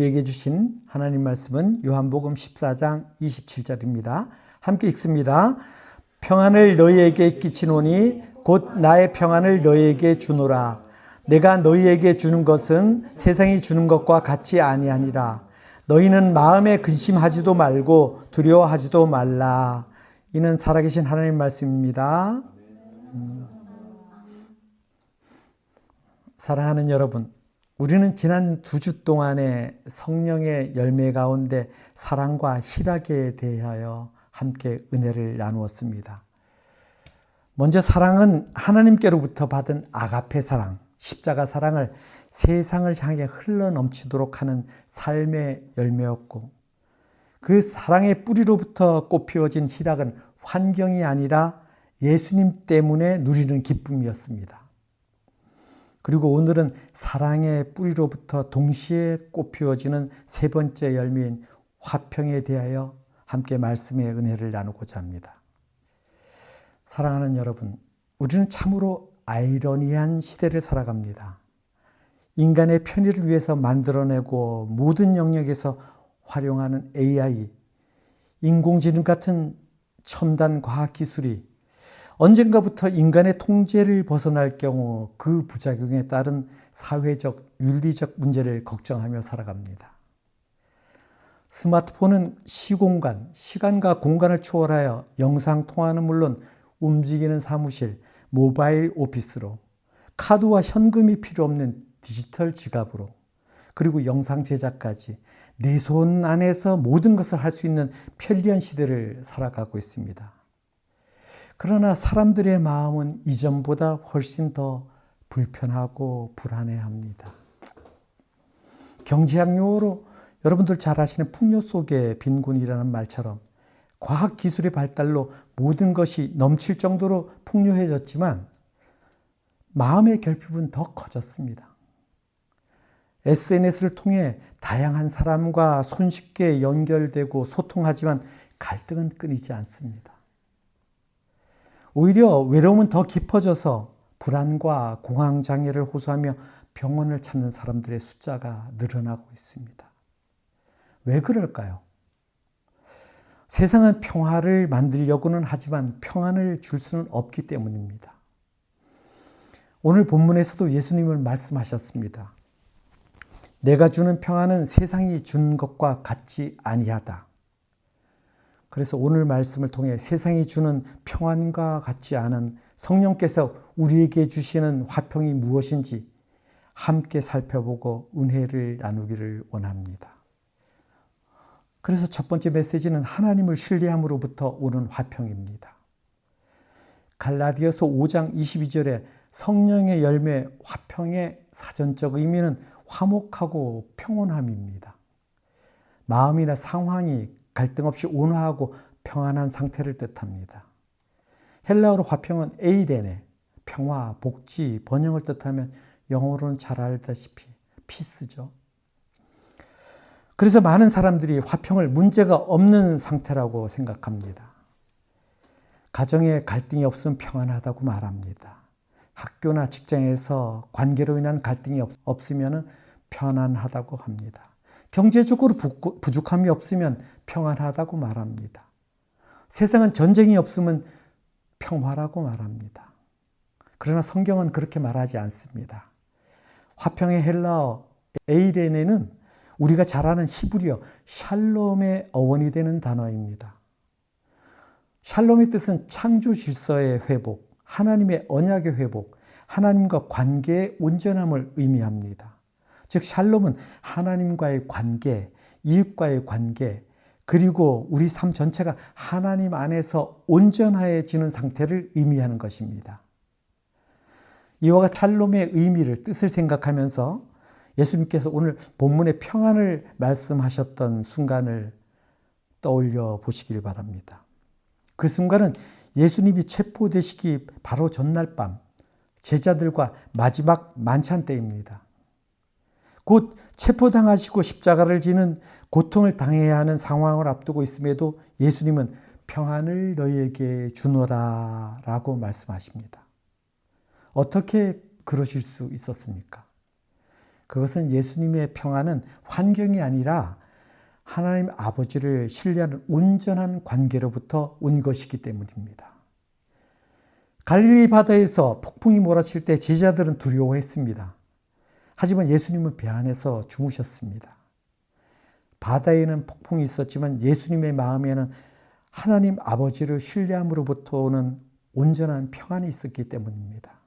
우리에게 주신 하나님 말씀은 요한복음 14장 27절입니다. 함께 읽습니다. 평안을 너희에게 끼치노니 곧 나의 평안을 너희에게 주노라. 내가 너희에게 주는 것은 세상이 주는 것과 같이 아니하니라. 너희는 마음에 근심하지도 말고 두려워하지도 말라. 이는 살아계신 하나님 말씀입니다. 사랑하는 여러분, 우리는 지난 2주 동안의 성령의 열매 가운데 사랑과 희락에 대하여 함께 은혜를 나누었습니다. 먼저 사랑은 하나님께로부터 받은 아가페 사랑, 십자가 사랑을 세상을 향해 흘러넘치도록 하는 삶의 열매였고, 그 사랑의 뿌리로부터 꽃피워진 희락은 환경이 아니라 예수님 때문에 누리는 기쁨이었습니다. 그리고 오늘은 사랑의 뿌리로부터 동시에 꽃피워지는 세 번째 열매인 화평에 대하여 함께 말씀의 은혜를 나누고자 합니다. 사랑하는 여러분, 우리는 참으로 아이러니한 시대를 살아갑니다. 인간의 편의를 위해서 만들어내고 모든 영역에서 활용하는 AI, 인공지능 같은 첨단 과학기술이 언젠가부터 인간의 통제를 벗어날 경우 그 부작용에 따른 사회적, 윤리적 문제를 걱정하며 살아갑니다. 스마트폰은 시공간, 시간과 공간을 초월하여 영상통화는 물론 움직이는 사무실, 모바일 오피스로, 카드와 현금이 필요 없는 디지털 지갑으로, 그리고 영상 제작까지 내 손 안에서 모든 것을 할 수 있는 편리한 시대를 살아가고 있습니다. 그러나 사람들의 마음은 이전보다 훨씬 더 불편하고 불안해합니다. 경제학 용어로 여러분들 잘 아시는 풍요 속의 빈곤이라는 말처럼 과학기술의 발달로 모든 것이 넘칠 정도로 풍요해졌지만 마음의 결핍은 더 커졌습니다. SNS를 통해 다양한 사람과 손쉽게 연결되고 소통하지만 갈등은 끊이지 않습니다. 오히려 외로움은 더 깊어져서 불안과 공황장애를 호소하며 병원을 찾는 사람들의 숫자가 늘어나고 있습니다. 왜 그럴까요? 세상은 평화를 만들려고는 하지만 평안을 줄 수는 없기 때문입니다. 오늘 본문에서도 예수님은 말씀하셨습니다. 내가 주는 평안은 세상이 준 것과 같지 아니하다. 그래서 오늘 말씀을 통해 세상이 주는 평안과 같지 않은 성령께서 우리에게 주시는 화평이 무엇인지 함께 살펴보고 은혜를 나누기를 원합니다. 그래서 첫 번째 메시지는 하나님을 신뢰함으로부터 오는 화평입니다. 갈라디아서 5장 22절에 성령의 열매 화평의 사전적 의미는 화목하고 평온함입니다. 마음이나 상황이 갈등 없이 온화하고 평안한 상태를 뜻합니다. 헬라어로 화평은 에이레네, 평화, 복지, 번영을 뜻하면 영어로는 잘 알다시피 피스죠. 그래서 많은 사람들이 화평을 문제가 없는 상태라고 생각합니다. 가정에 갈등이 없으면 평안하다고 말합니다. 학교나 직장에서 관계로 인한 갈등이 없으면 편안하다고 합니다. 경제적으로 부족함이 없으면 평안하다고 말합니다. 세상은 전쟁이 없으면 평화라고 말합니다. 그러나 성경은 그렇게 말하지 않습니다. 화평의 헬라어 에이레네는 우리가 잘 아는 히브리어 샬롬의 어원이 되는 단어입니다. 샬롬의 뜻은 창조 질서의 회복, 하나님의 언약의 회복, 하나님과 관계의 온전함을 의미합니다. 즉 샬롬은 하나님과의 관계, 이웃과의 관계, 그리고 우리 삶 전체가 하나님 안에서 온전해지는 상태를 의미하는 것입니다. 이와 같은 샬롬의 의미를, 뜻을 생각하면서 예수님께서 오늘 본문의 평안을 말씀하셨던 순간을 떠올려 보시길 바랍니다. 그 순간은 예수님이 체포되시기 바로 전날 밤 제자들과 마지막 만찬 때입니다. 곧 체포당하시고 십자가를 지는 고통을 당해야 하는 상황을 앞두고 있음에도 예수님은 평안을 너희에게 주노라 라고 말씀하십니다. 어떻게 그러실 수 있었습니까? 그것은 예수님의 평안은 환경이 아니라 하나님 아버지를 신뢰하는 온전한 관계로부터 온 것이기 때문입니다. 갈릴리 바다에서 폭풍이 몰아칠 때 제자들은 두려워했습니다. 하지만 예수님은 배 안에서 주무셨습니다. 바다에는 폭풍이 있었지만 예수님의 마음에는 하나님 아버지를 신뢰함으로부터 오는 온전한 평안이 있었기 때문입니다.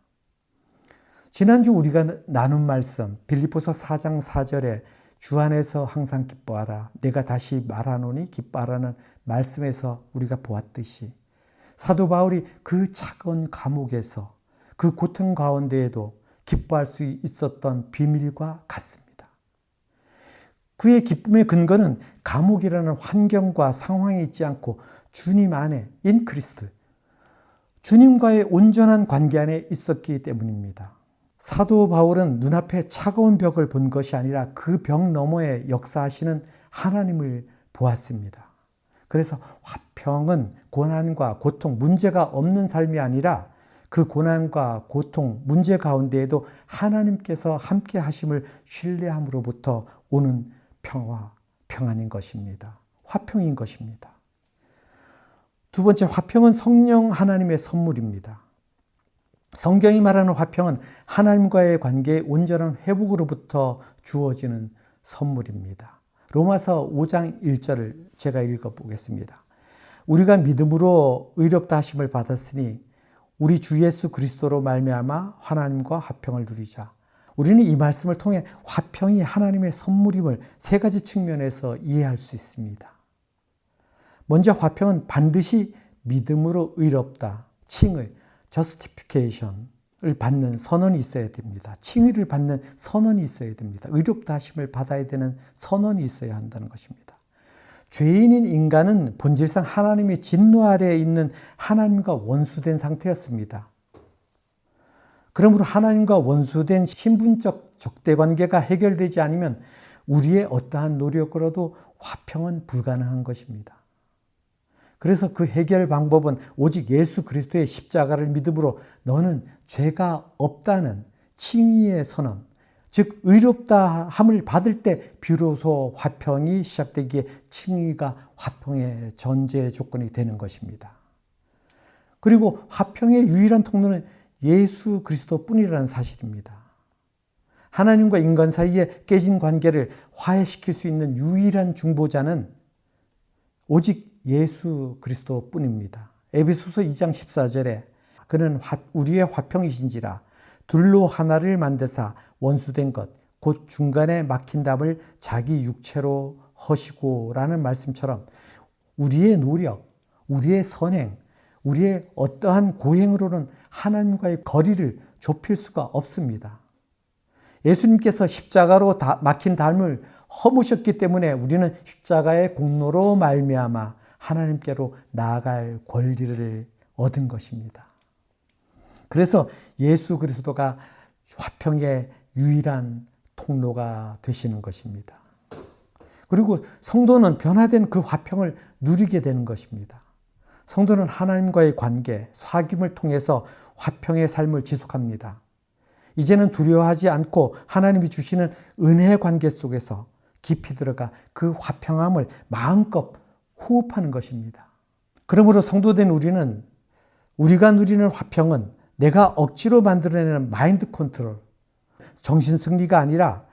지난주 우리가 나눈 말씀 빌립보서 4장 4절에 주 안에서 항상 기뻐하라 내가 다시 말하노니 기뻐하라는 말씀에서 우리가 보았듯이 사도 바울이 그 차가운 감옥에서 그 고통 가운데에도 기뻐할 수 있었던 비밀과 같습니다. 그의 기쁨의 근거는 감옥이라는 환경과 상황이 있지 않고 주님 안에 인 크리스트 주님과의 온전한 관계 안에 있었기 때문입니다. 사도 바울은 눈앞에 차가운 벽을 본 것이 아니라 그 벽 너머에 역사하시는 하나님을 보았습니다. 그래서 화평은 고난과 고통, 문제가 없는 삶이 아니라 그 고난과 고통, 문제 가운데에도 하나님께서 함께 하심을 신뢰함으로부터 오는 평화, 평안인 것입니다. 화평인 것입니다. 두 번째, 화평은 성령 하나님의 선물입니다. 성경이 말하는 화평은 하나님과의 관계의 온전한 회복으로부터 주어지는 선물입니다. 로마서 5장 1절을 제가 읽어보겠습니다. 우리가 믿음으로 의롭다 하심을 받았으니 우리 주 예수 그리스도로 말미암아 하나님과 화평을 누리자. 우리는 이 말씀을 통해 화평이 하나님의 선물임을 세 가지 측면에서 이해할 수 있습니다. 먼저 화평은 반드시 믿음으로 의롭다, 칭의, justification을 받는 선언이 있어야 됩니다. 칭의를 받는 선언이 있어야 됩니다. 의롭다 하심을 받아야 되는 선언이 있어야 한다는 것입니다. 죄인인 인간은 본질상 하나님의 진노 아래에 있는 하나님과 원수된 상태였습니다. 그러므로 하나님과 원수된 신분적 적대관계가 해결되지 않으면 우리의 어떠한 노력으로도 화평은 불가능한 것입니다. 그래서 그 해결 방법은 오직 예수 그리스도의 십자가를 믿음으로 너는 죄가 없다는 칭의의 선언, 즉 의롭다 함을 받을 때 비로소 화평이 시작되기에 칭의가 화평의 전제 조건이 되는 것입니다. 그리고 화평의 유일한 통로는 예수 그리스도뿐이라는 사실입니다. 하나님과 인간 사이에 깨진 관계를 화해시킬 수 있는 유일한 중보자는 오직 예수 그리스도뿐입니다. 에베소서 2장 14절에 그는 우리의 화평이신지라 둘로 하나를 만드사 원수된 것 곧 중간에 막힌 담을 자기 육체로 허시고 라는 말씀처럼 우리의 노력, 우리의 선행, 우리의 어떠한 고행으로는 하나님과의 거리를 좁힐 수가 없습니다. 예수님께서 십자가로 막힌 담을 허무셨기 때문에 우리는 십자가의 공로로 말미암아 하나님께로 나아갈 권리를 얻은 것입니다. 그래서 예수 그리스도가 화평의 유일한 통로가 되시는 것입니다. 그리고 성도는 변화된 그 화평을 누리게 되는 것입니다. 성도는 하나님과의 관계, 사귐을 통해서 화평의 삶을 지속합니다. 이제는 두려워하지 않고 하나님이 주시는 은혜의 관계 속에서 깊이 들어가 그 화평함을 마음껏 호흡하는 것입니다. 그러므로 성도된 우리가 누리는 화평은 내가 억지로 만들어내는 마인드 컨트롤, 정신 승리가 아니라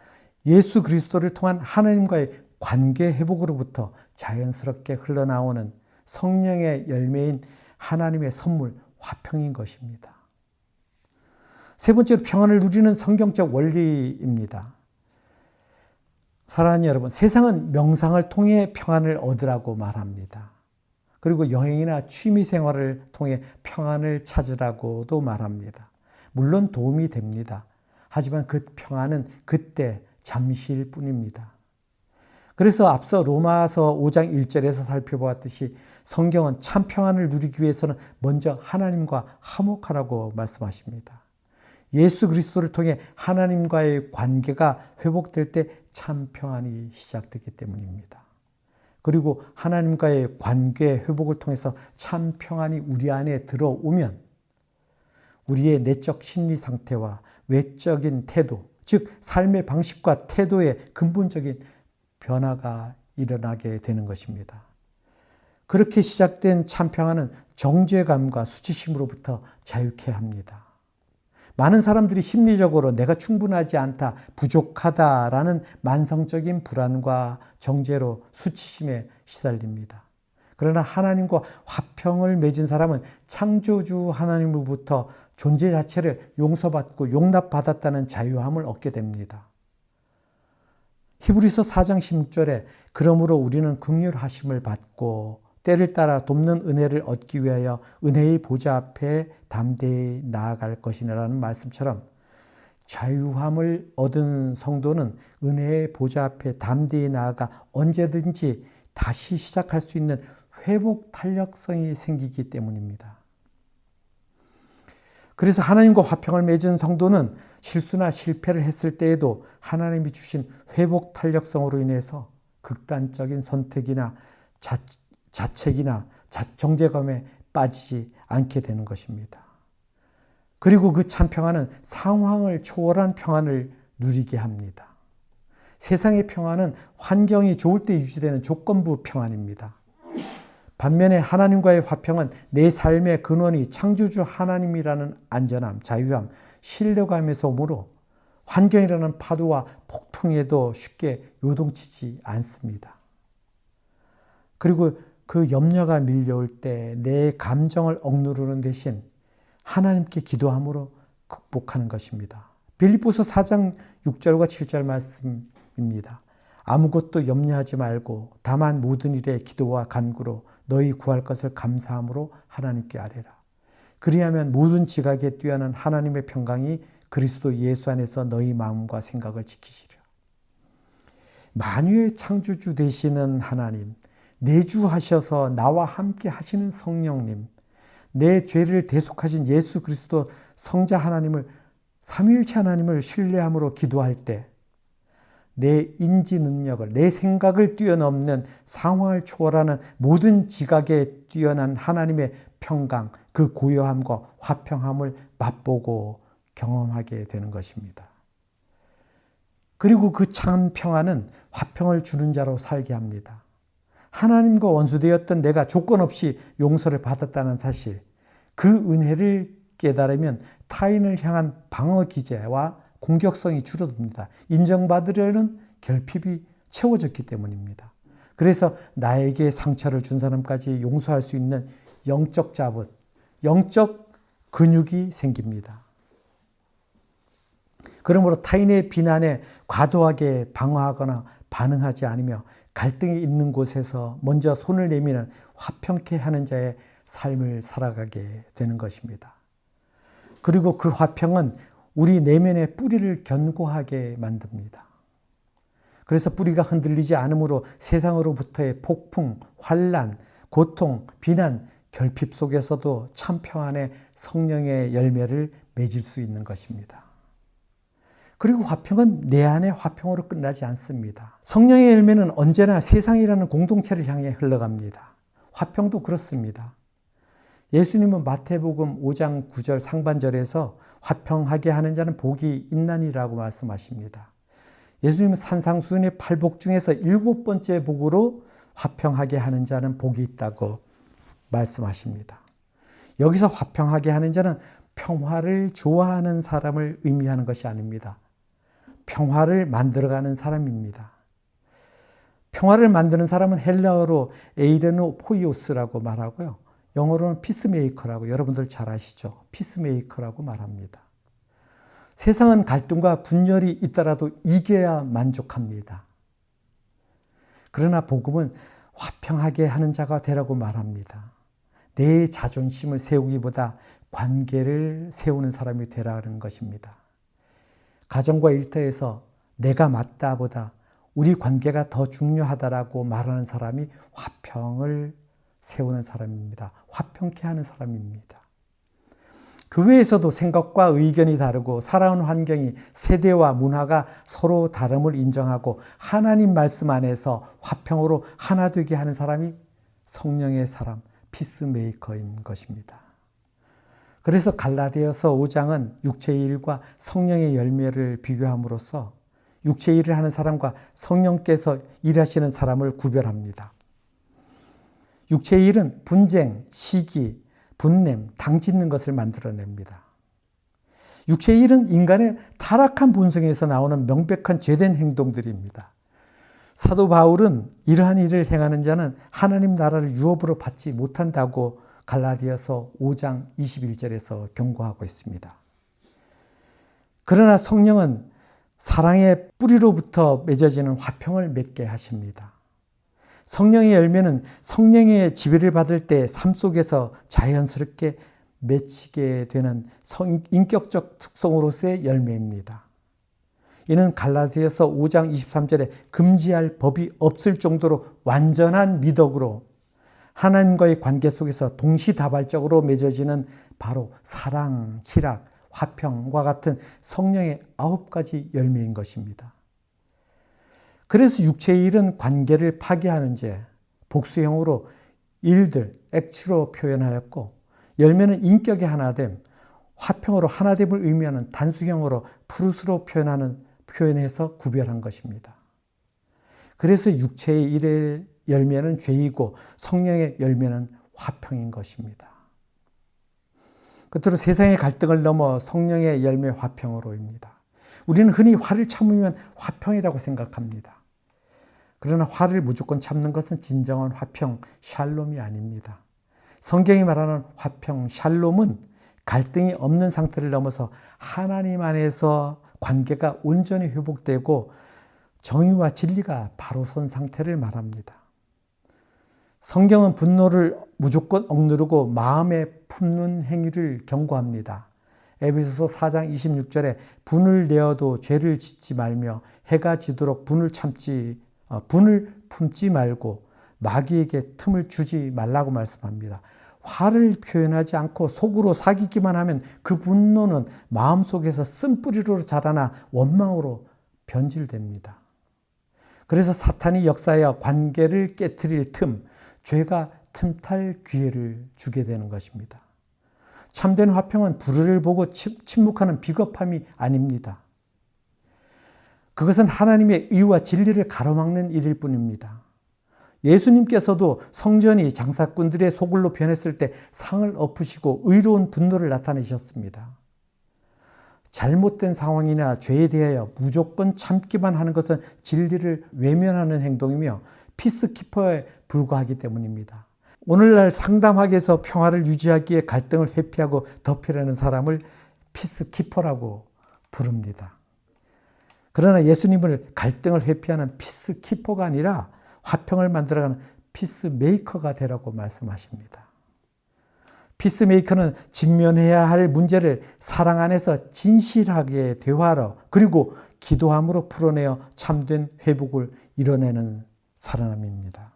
예수 그리스도를 통한 하나님과의 관계 회복으로부터 자연스럽게 흘러나오는 성령의 열매인 하나님의 선물, 화평인 것입니다. 세 번째로 평안을 누리는 성경적 원리입니다. 사랑하는 여러분, 세상은 명상을 통해 평안을 얻으라고 말합니다. 그리고 여행이나 취미 생활을 통해 평안을 찾으라고도 말합니다. 물론 도움이 됩니다. 하지만 그 평안은 그때 잠시일 뿐입니다. 그래서 앞서 로마서 5장 1절에서 살펴보았듯이 성경은 참 평안을 누리기 위해서는 먼저 하나님과 화목하라고 말씀하십니다. 예수 그리스도를 통해 하나님과의 관계가 회복될 때 참 평안이 시작되기 때문입니다. 그리고 하나님과의 관계 회복을 통해서 참 평안이 우리 안에 들어오면 우리의 내적 심리 상태와 외적인 태도, 즉 삶의 방식과 태도의 근본적인 변화가 일어나게 되는 것입니다. 그렇게 시작된 참 평화는 정죄감과 수치심으로부터 자유케 합니다. 많은 사람들이 심리적으로 내가 충분하지 않다, 부족하다라는 만성적인 불안과 정죄로 수치심에 시달립니다. 그러나 하나님과 화평을 맺은 사람은 창조주 하나님으로부터 존재 자체를 용서받고 용납받았다는 자유함을 얻게 됩니다. 히브리서 4장 16절에 그러므로 우리는 긍휼하심을 받고 때를 따라 돕는 은혜를 얻기 위하여 은혜의 보좌 앞에 담대히 나아갈 것이라는 말씀처럼 자유함을 얻은 성도는 은혜의 보좌 앞에 담대히 나아가 언제든지 다시 시작할 수 있는 회복 탄력성이 생기기 때문입니다. 그래서 하나님과 화평을 맺은 성도는 실수나 실패를 했을 때에도 하나님이 주신 회복 탄력성으로 인해서 극단적인 선택이나 자책이나 정죄감에 빠지지 않게 되는 것입니다. 그리고 그 참 평화는 상황을 초월한 평안을 누리게 합니다. 세상의 평화는 환경이 좋을 때 유지되는 조건부 평안입니다. 반면에 하나님과의 화평은 내 삶의 근원이 창조주 하나님이라는 안전함, 자유함, 신뢰감에서 오므로 환경이라는 파도와 폭풍에도 쉽게 요동치지 않습니다. 그리고 그 염려가 밀려올 때 내 감정을 억누르는 대신 하나님께 기도함으로 극복하는 것입니다. 빌립보서 4장 6절과 7절 말씀입니다. 아무것도 염려하지 말고 다만 모든 일에 기도와 간구로 너희 구할 것을 감사함으로 하나님께 아뢰라. 그리하면 모든 지각에 뛰어난 하나님의 평강이 그리스도 예수 안에서 너희 마음과 생각을 지키시리라. 만유의 창조주 되시는 하나님, 내주하셔서 나와 함께 하시는 성령님, 내 죄를 대속하신 예수 그리스도 성자 하나님을, 삼위일체 하나님을 신뢰함으로 기도할 때 내 인지 능력을, 내 생각을 뛰어넘는 상황을 초월하는 모든 지각에 뛰어난 하나님의 평강, 그 고요함과 화평함을 맛보고 경험하게 되는 것입니다. 그리고 그 참 평화는 화평을 주는 자로 살게 합니다. 하나님과 원수되었던 내가 조건 없이 용서를 받았다는 사실, 그 은혜를 깨달으면 타인을 향한 방어 기제와 공격성이 줄어듭니다. 인정받으려는 결핍이 채워졌기 때문입니다. 그래서 나에게 상처를 준 사람까지 용서할 수 있는 영적 자봇, 영적 근육이 생깁니다. 그러므로 타인의 비난에 과도하게 방어하거나 반응하지 않으며 갈등이 있는 곳에서 먼저 손을 내미는 화평케 하는 자의 삶을 살아가게 되는 것입니다. 그리고 그 화평은 우리 내면의 뿌리를 견고하게 만듭니다. 그래서 뿌리가 흔들리지 않으므로 세상으로부터의 폭풍, 환난, 고통, 비난, 결핍 속에서도 참 평안의 성령의 열매를 맺을 수 있는 것입니다. 그리고 화평은 내 안의 화평으로 끝나지 않습니다. 성령의 열매는 언제나 세상이라는 공동체를 향해 흘러갑니다. 화평도 그렇습니다. 예수님은 마태복음 5장 9절 상반절에서 화평하게 하는 자는 복이 있나니라고 말씀하십니다. 예수님은 산상수훈의 8복 중에서 7번째 복으로 화평하게 하는 자는 복이 있다고 말씀하십니다. 여기서 화평하게 하는 자는 평화를 좋아하는 사람을 의미하는 것이 아닙니다. 평화를 만들어가는 사람입니다. 평화를 만드는 사람은 헬라어로 에이레노 포이오스라고 말하고요. 영어로는 피스메이커라고 여러분들 잘 아시죠? 피스메이커라고 말합니다. 세상은 갈등과 분열이 있더라도 이겨야 만족합니다. 그러나 복음은 화평하게 하는 자가 되라고 말합니다. 내 자존심을 세우기보다 관계를 세우는 사람이 되라는 것입니다. 가정과 일터에서 내가 맞다보다 우리 관계가 더 중요하다라고 말하는 사람이 화평을 세우는 사람입니다. 화평케 하는 사람입니다. 교회에서도 생각과 의견이 다르고 살아온 환경이 세대와 문화가 서로 다름을 인정하고 하나님 말씀 안에서 화평으로 하나 되게 하는 사람이 성령의 사람, 피스메이커인 것입니다. 그래서 갈라디아서 5장은 육체의 일과 성령의 열매를 비교함으로써 육체의 일을 하는 사람과 성령께서 일하시는 사람을 구별합니다. 육체의 일은 분쟁, 시기, 분냄, 당짓는 것을 만들어냅니다. 육체의 일은 인간의 타락한 본성에서 나오는 명백한 죄된 행동들입니다. 사도 바울은 이러한 일을 행하는 자는 하나님 나라를 유업으로 받지 못한다고 갈라디아서 5장 21절에서 경고하고 있습니다. 그러나 성령은 사랑의 뿌리로부터 맺어지는 화평을 맺게 하십니다. 성령의 열매는 성령의 지배를 받을 때 삶 속에서 자연스럽게 맺히게 되는 인격적 특성으로서의 열매입니다. 이는 갈라디아서 5장 23절에 금지할 법이 없을 정도로 완전한 미덕으로 하나님과의 관계 속에서 동시다발적으로 맺어지는 바로 사랑, 희락, 화평과 같은 성령의 9가지 열매인 것입니다. 그래서 육체의 일은 관계를 파괴하는 죄, 복수형으로 일들, 액치로 표현하였고, 열매는 인격의 하나됨, 화평으로 하나됨을 의미하는 단수형으로 푸르스로 표현해서 구별한 것입니다. 그래서 육체의 일의 열매는 죄이고 성령의 열매는 화평인 것입니다. 끝으로 세상의 갈등을 넘어 성령의 열매 화평으로입니다. 우리는 흔히 화를 참으면 화평이라고 생각합니다. 그러나 화를 무조건 참는 것은 진정한 화평, 샬롬이 아닙니다. 성경이 말하는 화평, 샬롬은 갈등이 없는 상태를 넘어서 하나님 안에서 관계가 온전히 회복되고 정의와 진리가 바로 선 상태를 말합니다. 성경은 분노를 무조건 억누르고 마음에 품는 행위를 경고합니다. 에베소서 4장 26절에 분을 내어도 죄를 짓지 말며 해가 지도록 분을 품지 말고 마귀에게 틈을 주지 말라고 말씀합니다. 화를 표현하지 않고 속으로 사귀기만 하면 그 분노는 마음속에서 쓴뿌리로 자라나 원망으로 변질됩니다. 그래서 사탄이 역사하여 관계를 깨트릴 틈, 죄가 틈탈 기회를 주게 되는 것입니다. 참된 화평은 불의를 보고 침묵하는 비겁함이 아닙니다. 그것은 하나님의 의와 진리를 가로막는 일일 뿐입니다. 예수님께서도 성전이 장사꾼들의 소굴로 변했을 때 상을 엎으시고 의로운 분노를 나타내셨습니다. 잘못된 상황이나 죄에 대하여 무조건 참기만 하는 것은 진리를 외면하는 행동이며 피스키퍼에 불과하기 때문입니다. 오늘날 상담학에서 평화를 유지하기에 갈등을 회피하고 덮으려는 사람을 피스키퍼라고 부릅니다. 그러나 예수님을 갈등을 회피하는 피스키퍼가 아니라 화평을 만들어가는 피스메이커가 되라고 말씀하십니다. 피스메이커는 직면해야 할 문제를 사랑 안에서 진실하게 대화로 그리고 기도함으로 풀어내어 참된 회복을 이뤄내는 사람입니다.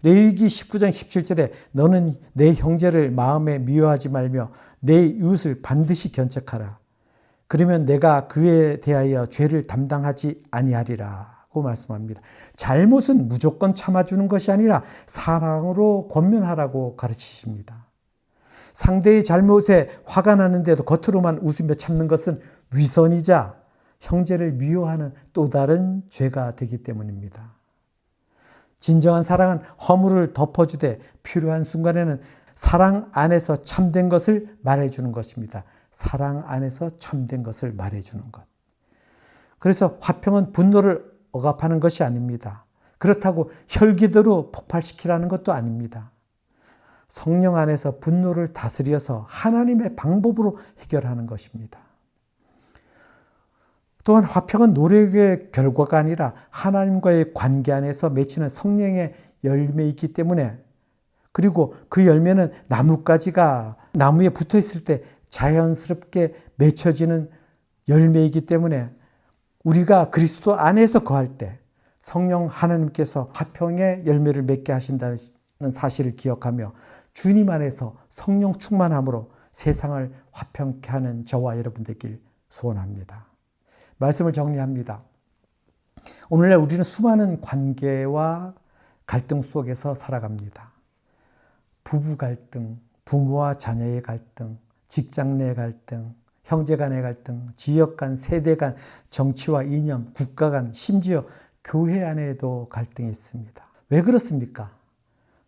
레위기 19장 17절에 너는 내 형제를 마음에 미워하지 말며 내 이웃을 반드시 견책하라. 그러면 내가 그에 대하여 죄를 담당하지 아니하리라고 말씀합니다. 잘못은 무조건 참아주는 것이 아니라 사랑으로 권면하라고 가르치십니다. 상대의 잘못에 화가 나는데도 겉으로만 웃으며 참는 것은 위선이자 형제를 미워하는 또 다른 죄가 되기 때문입니다. 진정한 사랑은 허물을 덮어주되 필요한 순간에는 사랑 안에서 참된 것을 말해주는 것입니다. 사랑 안에서 참된 것을 말해주는 것. 그래서 화평은 분노를 억압하는 것이 아닙니다. 그렇다고 혈기대로 폭발시키라는 것도 아닙니다. 성령 안에서 분노를 다스려서 하나님의 방법으로 해결하는 것입니다. 또한 화평은 노력의 결과가 아니라 하나님과의 관계 안에서 맺히는 성령의 열매이기 때문에 그리고 그 열매는 나뭇가지가 나무에 붙어 있을 때 자연스럽게 맺혀지는 열매이기 때문에 우리가 그리스도 안에서 거할 때 성령 하나님께서 화평의 열매를 맺게 하신다는 사실을 기억하며 주님 안에서 성령 충만함으로 세상을 화평케 하는 저와 여러분 되길 소원합니다. 말씀을 정리합니다. 오늘날 우리는 수많은 관계와 갈등 속에서 살아갑니다. 부부 갈등, 부모와 자녀의 갈등, 직장 내 갈등, 형제 간의 갈등, 지역 간, 세대 간, 정치와 이념, 국가 간, 심지어 교회 안에도 갈등이 있습니다. 왜 그렇습니까?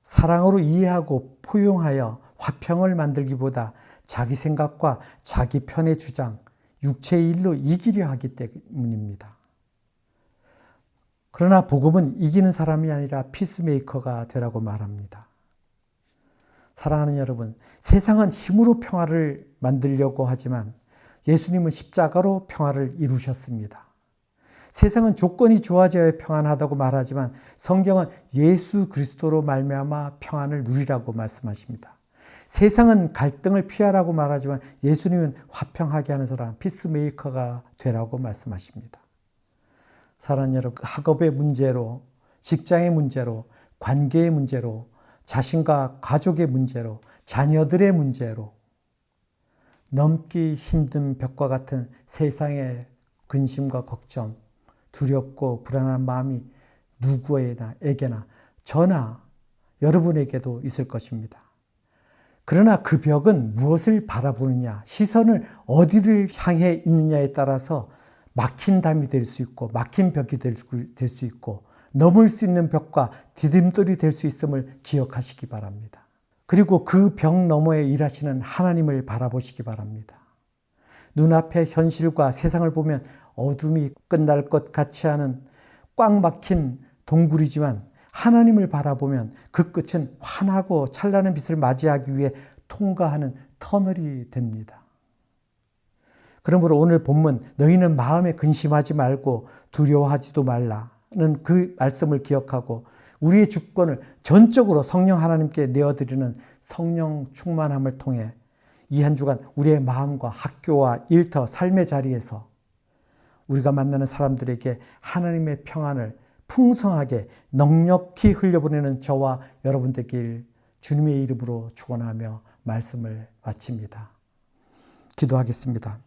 사랑으로 이해하고 포용하여 화평을 만들기보다 자기 생각과 자기 편의 주장, 육체의 일로 이기려 하기 때문입니다. 그러나 복음은 이기는 사람이 아니라 피스메이커가 되라고 말합니다. 사랑하는 여러분, 세상은 힘으로 평화를 만들려고 하지만 예수님은 십자가로 평화를 이루셨습니다. 세상은 조건이 좋아져야 평안하다고 말하지만 성경은 예수 그리스도로 말미암아 평안을 누리라고 말씀하십니다. 세상은 갈등을 피하라고 말하지만 예수님은 화평하게 하는 사람, 피스메이커가 되라고 말씀하십니다. 사랑하는 여러분, 학업의 문제로, 직장의 문제로, 관계의 문제로, 자신과 가족의 문제로, 자녀들의 문제로 넘기 힘든 벽과 같은 세상의 근심과 걱정, 두렵고 불안한 마음이 누구에게나 저나 여러분에게도 있을 것입니다. 그러나 그 벽은 무엇을 바라보느냐, 시선을 어디를 향해 있느냐에 따라서 막힌 담이 될 수 있고 막힌 벽이 될 수 있고 넘을 수 있는 벽과 디딤돌이 될 수 있음을 기억하시기 바랍니다. 그리고 그 벽 너머에 일하시는 하나님을 바라보시기 바랍니다. 눈앞의 현실과 세상을 보면 어둠이 끝날 것 같이 하는 꽉 막힌 동굴이지만 하나님을 바라보면 그 끝은 환하고 찬란한 빛을 맞이하기 위해 통과하는 터널이 됩니다. 그러므로 오늘 본문 너희는 마음에 근심하지 말고 두려워하지도 말라는 그 말씀을 기억하고 우리의 주권을 전적으로 성령 하나님께 내어드리는 성령 충만함을 통해 이 한 주간 우리의 마음과 학교와 일터, 삶의 자리에서 우리가 만나는 사람들에게 하나님의 평안을 풍성하게 넉넉히 흘려보내는 저와 여러분 되길 주님의 이름으로 축원하며 말씀을 마칩니다. 기도하겠습니다.